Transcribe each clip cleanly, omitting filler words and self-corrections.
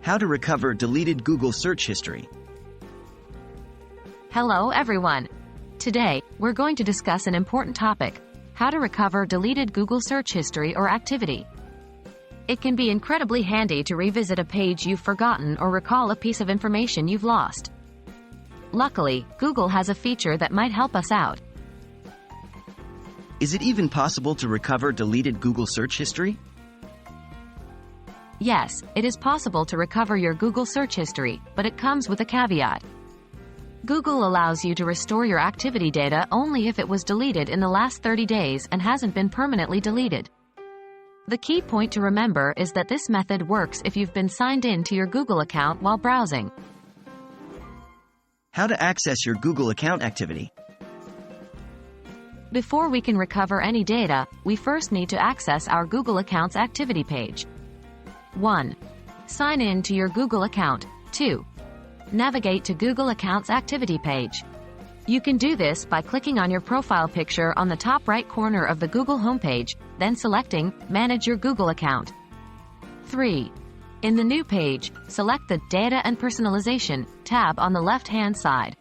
How to recover deleted Google search history. Hello everyone. Today, we're going to discuss an important topic: how to recover deleted Google search history or activity. It can be incredibly handy to revisit a page you've forgotten or recall a piece of information you've lost. Luckily, Google has a feature that might help us out. Is it even possible to recover deleted Google search history? Yes, it is possible to recover your Google search history, but it comes with a caveat. Google allows you to restore your activity data only if it was deleted in the last 30 days and hasn't been permanently deleted. The key point to remember is that this method works if you've been signed in to your Google account while browsing. How to access your Google account activity. Before we can recover any data, we first need to access our Google account's activity page. 1. Sign in to your Google account. 2. Navigate to Google account's activity page. You can do this by clicking on your profile picture on the top right corner of the Google homepage, then selecting Manage your Google account. 3. In the new page, select the Data and Personalization tab on the left-hand side.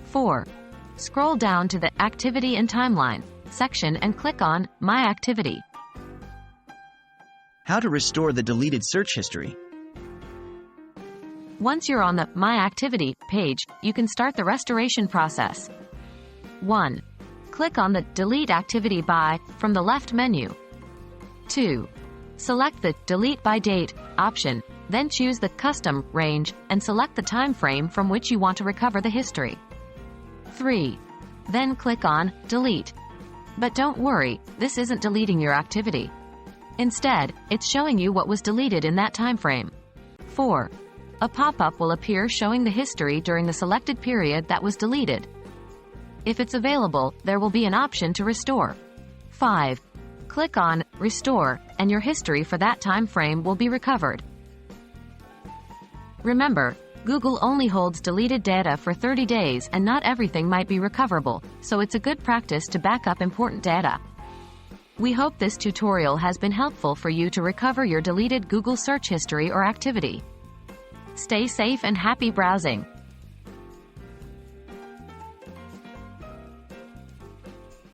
4. Scroll down to the Activity and Timeline section and click on My Activity. How to restore the deleted search history. Once you're on the My Activity page, you can start the restoration process. 1. Click on the Delete Activity By from the left menu. 2. Select the Delete by Date option, then choose the Custom range and select the time frame from which you want to recover the history. 3. Then click on Delete. But don't worry, this isn't deleting your activity. Instead, it's showing you what was deleted in that time frame. 4. A pop-up will appear showing the history during the selected period that was deleted. If it's available, there will be an option to restore. 5. Click on Restore, and your history for that time frame will be recovered. Remember, Google only holds deleted data for 30 days and not everything might be recoverable, so it's a good practice to back up important data. We hope this tutorial has been helpful for you to recover your deleted Google search history or activity. Stay safe and happy browsing!